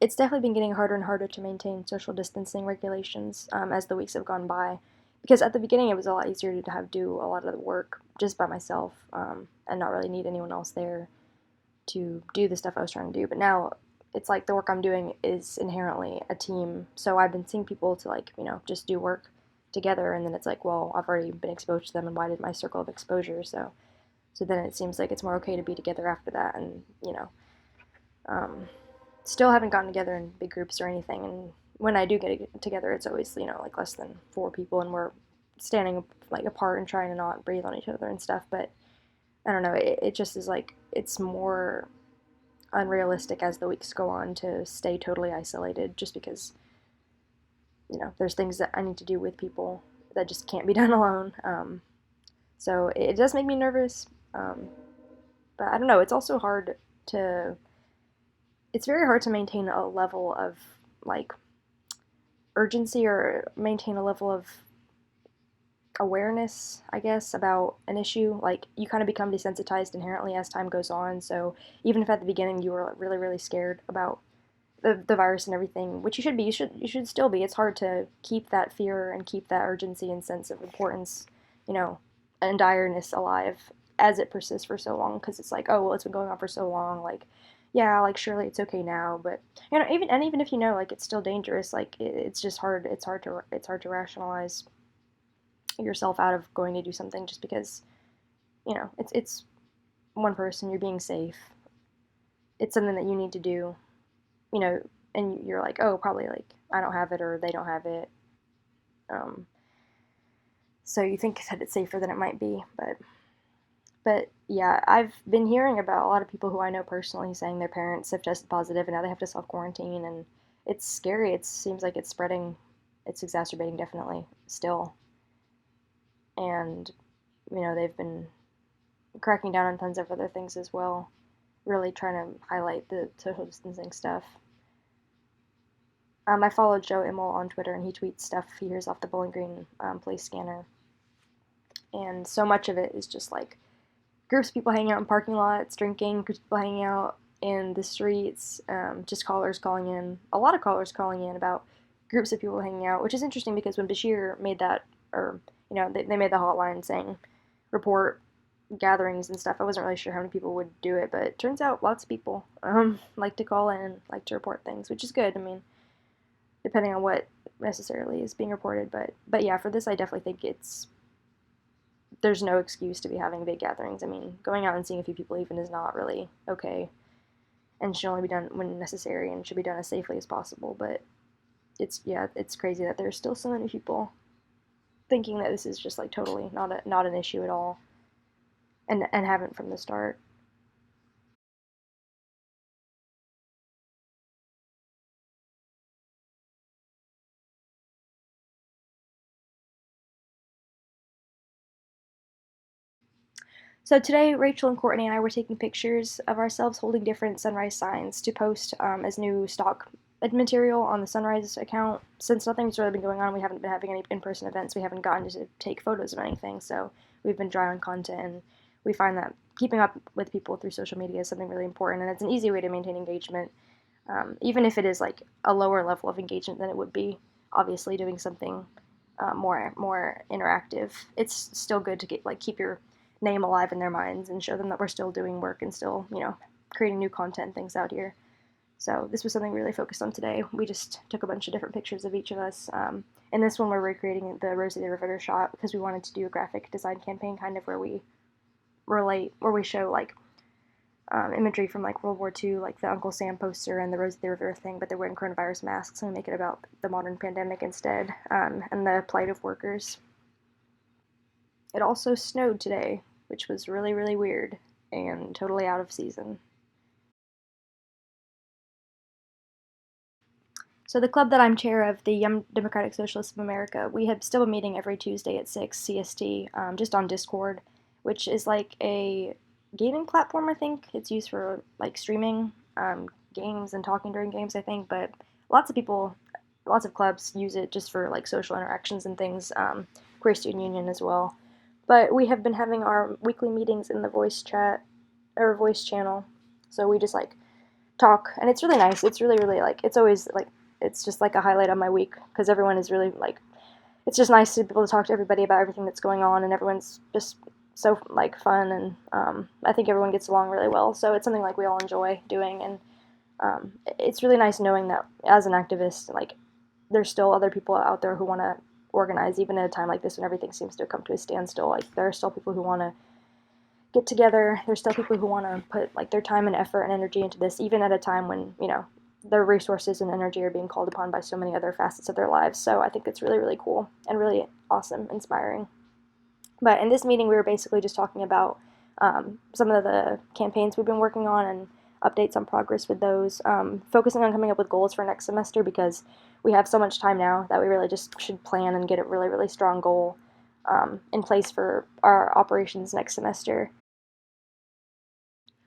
it's definitely been getting harder and harder to maintain social distancing regulations as the weeks have gone by. Because at the beginning, it was a lot easier to have do a lot of the work just by myself and not really need anyone else there to do the stuff I was trying to do. But now it's like the work I'm doing is inherently a team. So I've been seeing people to like, just do work together, and then it's like, well, I've already been exposed to them and widened my circle of exposure. So then it seems like it's more okay to be together after that, and um, still haven't gotten together in big groups or anything. And when I do get together, it's always like less than 4 people, and we're standing like apart and trying to not breathe on each other and stuff. But I don't know. It just is like it's more unrealistic as the weeks go on to stay totally isolated, just because there's things that I need to do with people that just can't be done alone. So it does make me nervous. But I don't know. To. It's very hard to maintain a level of like urgency or maintain a level of awareness, I guess, about an issue. Like you kind of become desensitized inherently as time goes on. So even if at the beginning you were really, really scared about the virus and everything, which you should be, you should still be. It's hard to keep that fear and keep that urgency and sense of importance, you know, and direness alive as it persists for so long, because it's like, oh well, it's been going on for so long, like yeah, like surely it's okay now, but even if like it's still dangerous, like it's just hard. It's hard to rationalize yourself out of going to do something just because it's one person, you're being safe, it's something that you need to do, you know, and you're like, oh, probably like I don't have it or they don't have it, um, so you think that it's safer than it might be, but yeah, I've been hearing about a lot of people who I know personally saying their parents have tested positive and now they have to self quarantine, and it's scary. It seems like it's spreading, it's exacerbating definitely still, and they've been cracking down on tons of other things as well, really trying to highlight the social distancing stuff. I followed Joe Immel on Twitter, and he tweets stuff he hears off the Bowling Green police scanner, and so much of it is just like groups of people hanging out in parking lots, drinking, groups of people hanging out in the streets, just callers calling in, a lot of callers calling in about groups of people hanging out, which is interesting because when Bashir made that, or, they made the hotline saying report gatherings and stuff, I wasn't really sure how many people would do it, but it turns out lots of people like to call in, like to report things, which is good. I mean, depending on what necessarily is being reported, but yeah, for this, I definitely think there's no excuse to be having big gatherings. I mean, going out and seeing a few people even is not really okay, and should only be done when necessary and should be done as safely as possible. But it's crazy that there's still so many people thinking that this is just like totally not an issue at all, and haven't from the start. So today, Rachel and Courtney and I were taking pictures of ourselves holding different sunrise signs to post as new stock material on the Sunrise account. Since nothing's really been going on, we haven't been having any in-person events. We haven't gotten to take photos of anything, so we've been dry on content, and we find that keeping up with people through social media is something really important, and it's an easy way to maintain engagement, even if it is like a lower level of engagement than it would be obviously doing something more interactive. It's still good to keep your name alive in their minds and show them that we're still doing work and still creating new content things out here. So this was something we really focused on today. We just took a bunch of different pictures of each of us. In this one, we're recreating the Rosie the Riveter shot because we wanted to do a graphic design campaign kind of where we show like imagery from like World War II, like the Uncle Sam poster and the Rosie the Riveter thing, but they're wearing coronavirus masks, and we make it about the modern pandemic instead, and the plight of workers. It also snowed today, which was really, really weird and totally out of season. So the club that I'm chair of, the Young Democratic Socialists of America, we have still a meeting every Tuesday at 6 CST, just on Discord, which is like a gaming platform, I think. It's used for like streaming games and talking during games, I think, but lots of clubs use it just for like social interactions and things, Queer Student Union as well. But we have been having our weekly meetings in the voice chat, or voice channel, so we just like talk, and it's really nice. It's really, really, like, it's always, like, it's just, like, a highlight of my week, because everyone is really, like, it's just nice to be able to talk to everybody about everything that's going on, and everyone's just so, like, fun, and I think everyone gets along really well, so it's something, like, we all enjoy doing, and it's really nice knowing that as an activist, like, there's still other people out there who want to organize, even at a time like this when everything seems to come to a standstill. Like, there are still people who want to get together. There's still people who want to put, like, their time and effort and energy into this, even at a time when, their resources and energy are being called upon by so many other facets of their lives. So I think it's really, really cool and really awesome, inspiring. But in this meeting, we were basically just talking about some of the campaigns we've been working on and updates on progress with those, focusing on coming up with goals for next semester, because we have so much time now that we really just should plan and get a really, really strong goal in place for our operations next semester.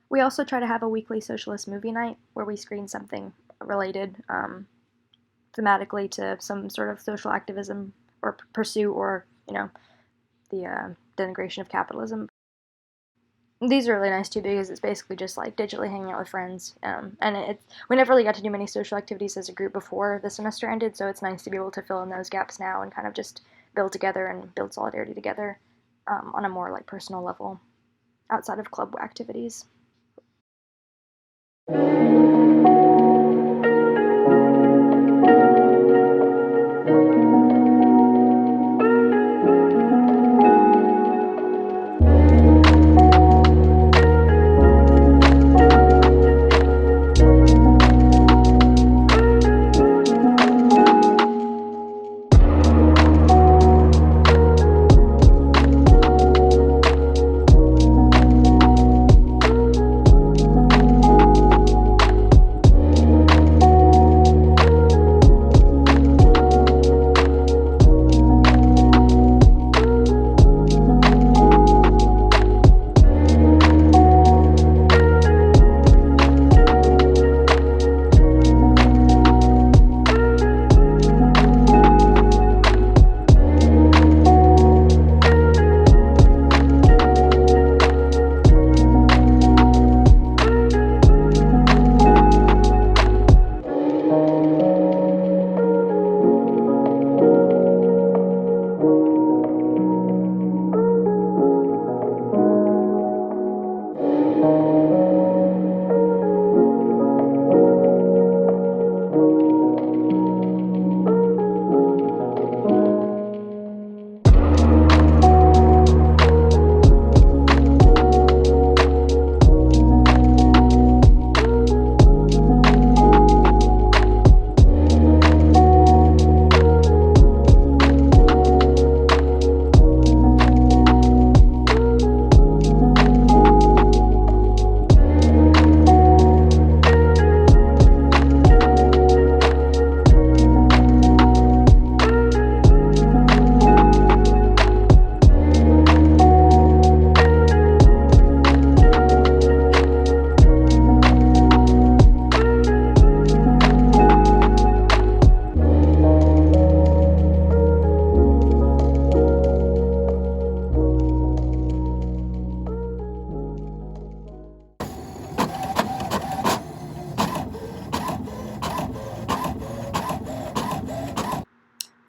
We also try to have a weekly socialist movie night where we screen something related thematically to some sort of social activism or pursuit, or, the denigration of capitalism. These are really nice too, because it's basically just like digitally hanging out with friends. And we never really got to do many social activities as a group before the semester ended, so it's nice to be able to fill in those gaps now and kind of just build together and build solidarity together on a more, like, personal level outside of club activities.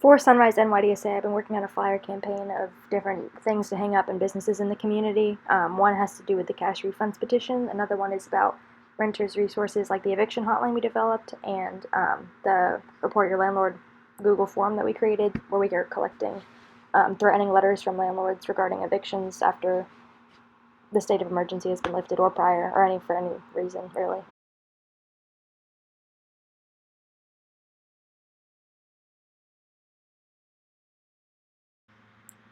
For Sunrise NYDSA, I've been working on a flyer campaign of different things to hang up in businesses in the community. One has to do with the cash refunds petition. Another one is about renters' resources, like the eviction hotline we developed, and the Report Your Landlord Google form that we created, where we are collecting threatening letters from landlords regarding evictions after the state of emergency has been lifted, or prior, or for any reason, really.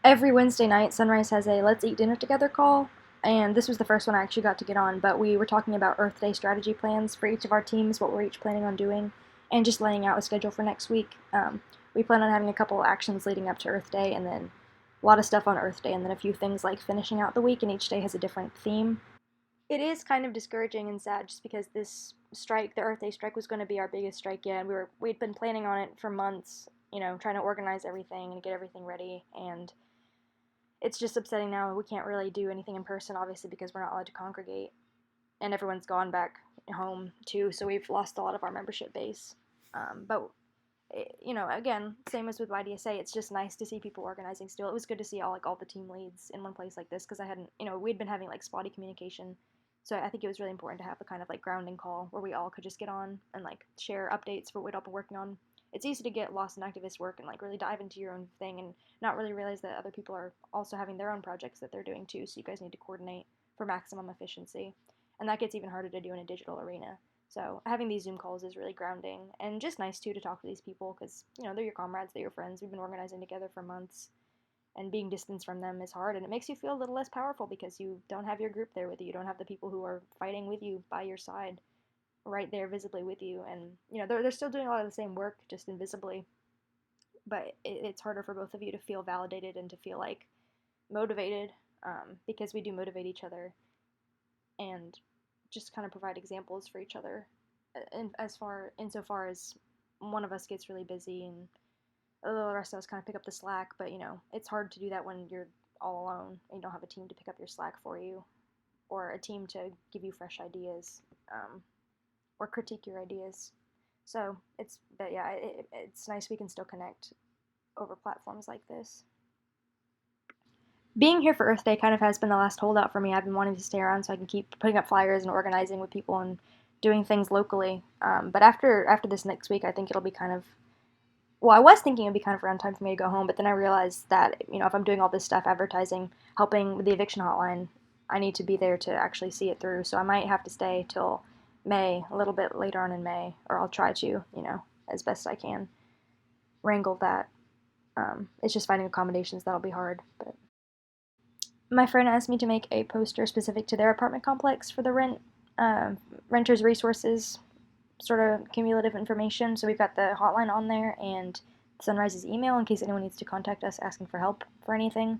Every Wednesday night, Sunrise has a Let's Eat Dinner Together call, and this was the first one I actually got to get on, but we were talking about Earth Day strategy plans for each of our teams, what we're each planning on doing, and just laying out a schedule for next week. We plan on having a couple actions leading up to Earth Day, and then a lot of stuff on Earth Day, and then a few things like finishing out the week, and each day has a different theme. It is kind of discouraging and sad, just because this strike, the Earth Day strike, was going to be our biggest strike yet, and we'd been planning on it for months, trying to organize everything and get everything ready, and it's just upsetting now we can't really do anything in person, obviously, because we're not allowed to congregate. and everyone's gone back home too, so we've lost a lot of our membership base. But again, same as with YDSA, it's just nice to see people organizing still. It was good to see all the team leads in one place like this, because I hadn't, we'd been having spotty communication. So I think it was really important to have a kind of grounding call where we all could just get on and share updates for what we'd all been working on. It's easy to get lost in activist work and really dive into your own thing and not really realize that other people are also having their own projects that they're doing too. So you guys need to coordinate for maximum efficiency. And that gets even harder to do in a digital arena. So having these Zoom calls is really grounding and just nice too to talk to these people, because they're your comrades, they're your friends. We've been organizing together for months, and being distanced from them is hard, and it makes you feel a little less powerful because you don't have your group there with you. You don't have the people who are fighting with you by your side, right there visibly with you. And they're still doing a lot of the same work, just invisibly. But it's harder for both of you to feel validated and to feel motivated, because we do motivate each other and just kind of provide examples for each other. Insofar as one of us gets really busy and the rest of us kind of pick up the slack, but it's hard to do that when you're all alone and you don't have a team to pick up your slack for you, or a team to give you fresh ideas, or critique your ideas. So it's nice we can still connect over platforms like this. Being here for Earth Day kind of has been the last holdout for me. I've been wanting to stay around so I can keep putting up flyers and organizing with people and doing things locally. But after this next week, I think it'll be kind of, well, I was thinking it'd be kind of around time for me to go home, but then I realized that, if I'm doing all this stuff, advertising, helping with the eviction hotline, I need to be there to actually see it through. So I might have to stay till May, a little bit later on in May, or I'll try to, as best I can, wrangle that. It's just finding accommodations that'll be hard, but my friend asked me to make a poster specific to their apartment complex for the renters' resources, sort of cumulative information. So we've got the hotline on there and Sunrise's email in case anyone needs to contact us asking for help for anything.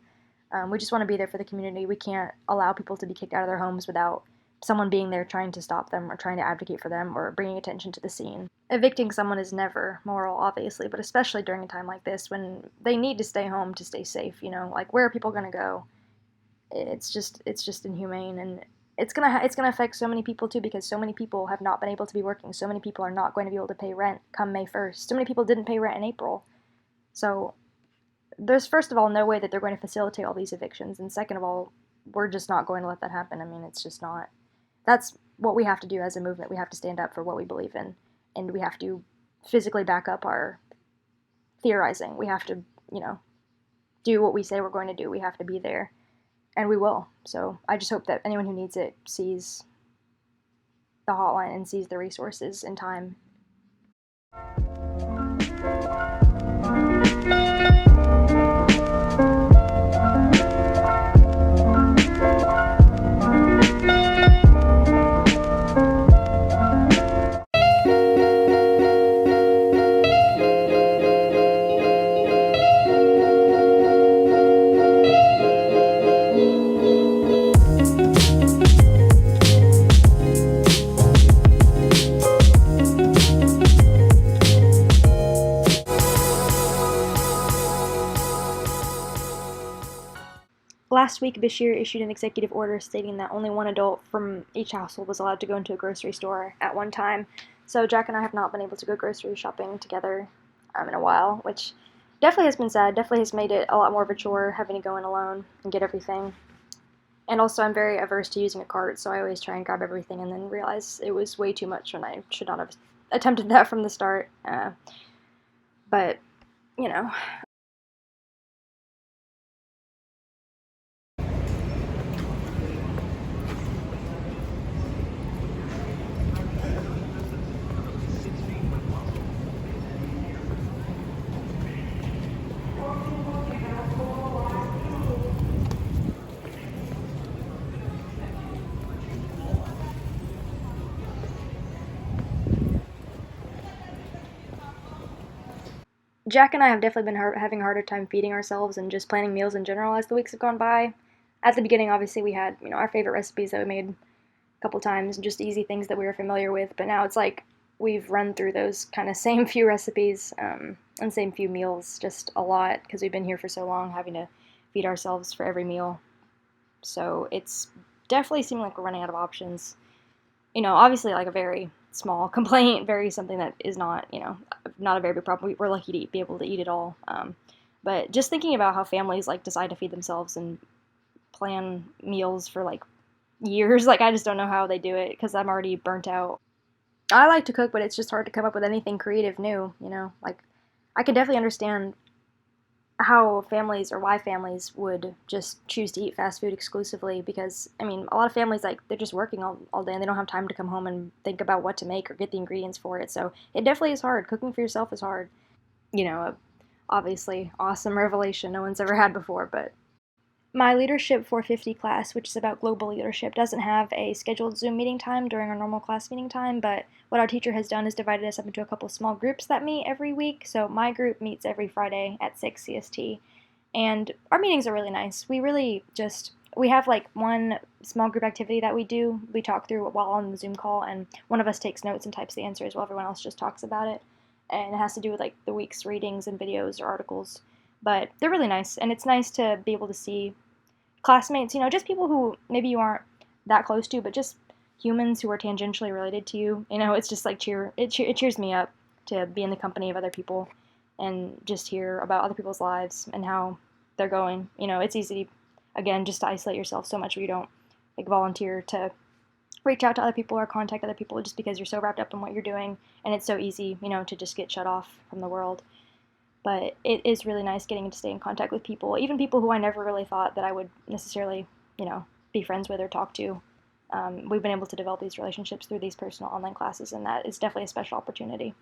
We just want to be there for the community. We can't allow people to be kicked out of their homes without someone being there trying to stop them or trying to advocate for them or bringing attention to the scene. Evicting someone is never moral, obviously, but especially during a time like this when they need to stay home to stay safe. Where are people going to go? It's just inhumane, and it's gonna affect so many people too, because so many people have not been able to be working. So many people are not going to be able to pay rent come May 1st. So many people didn't pay rent in April. So there's, first of all, no way that they're going to facilitate all these evictions, and second of all, we're just not going to let that happen. I mean, it's just not. That's what we have to do as a movement. We have to stand up for what we believe in, and we have to physically back up our theorizing. We have to, do what we say we're going to do. We have to be there. And we will. So I just hope that anyone who needs it sees the hotline and sees the resources in time. Last week, Bashir issued an executive order stating that only one adult from each household was allowed to go into a grocery store at one time. So Jack and I have not been able to go grocery shopping together in a while, which definitely has been sad. Definitely has made it a lot more of a chore having to go in alone and get everything. And also, I'm very averse to using a cart, so I always try and grab everything and then realize it was way too much when I should not have attempted that from the start. But, Jack and I have definitely been having a harder time feeding ourselves and just planning meals in general as the weeks have gone by. At the beginning, obviously, we had, our favorite recipes that we made a couple times, just easy things that we were familiar with, but now it's like we've run through those kind of same few recipes and same few meals just a lot because we've been here for so long, having to feed ourselves for every meal. So it's definitely seeming like we're running out of options. Obviously like a very small complaint, very something that is not, not a very big problem. We're lucky to be able to eat it all. But just thinking about how families like decide to feed themselves and plan meals for like years, like I just don't know how they do it because I'm already burnt out. I like to cook, but it's just hard to come up with anything creative new. Like I can definitely understand how families or why families would just choose to eat fast food exclusively because I mean a lot of families like they're just working all day and they don't have time to come home and think about what to make or get the ingredients for it, so it definitely is hard. Cooking for yourself is hard. A obviously awesome revelation no one's ever had before. But my Leadership 450 class, which is about global leadership, doesn't have a scheduled Zoom meeting time during our normal class meeting time, but what our teacher has done is divided us up into a couple small groups that meet every week. So my group meets every Friday at 6 CST, and our meetings are really nice. We have like one small group activity that we do. We talk through while on the Zoom call, and one of us takes notes and types the answers while everyone else just talks about it. And it has to do with like the week's readings and videos or articles. But they're really nice, and it's nice to be able to see classmates, just people who maybe you aren't that close to, but just humans who are tangentially related to you. It's just like it cheers me up to be in the company of other people and just hear about other people's lives and how they're going. It's easy, again, just to isolate yourself so much where you don't like volunteer to reach out to other people or contact other people just because you're so wrapped up in what you're doing, and it's so easy, to just get shut off from the world. But it is really nice getting to stay in contact with people, even people who I never really thought that I would necessarily, be friends with or talk to. We've been able to develop these relationships through these personal online classes, and that is definitely a special opportunity.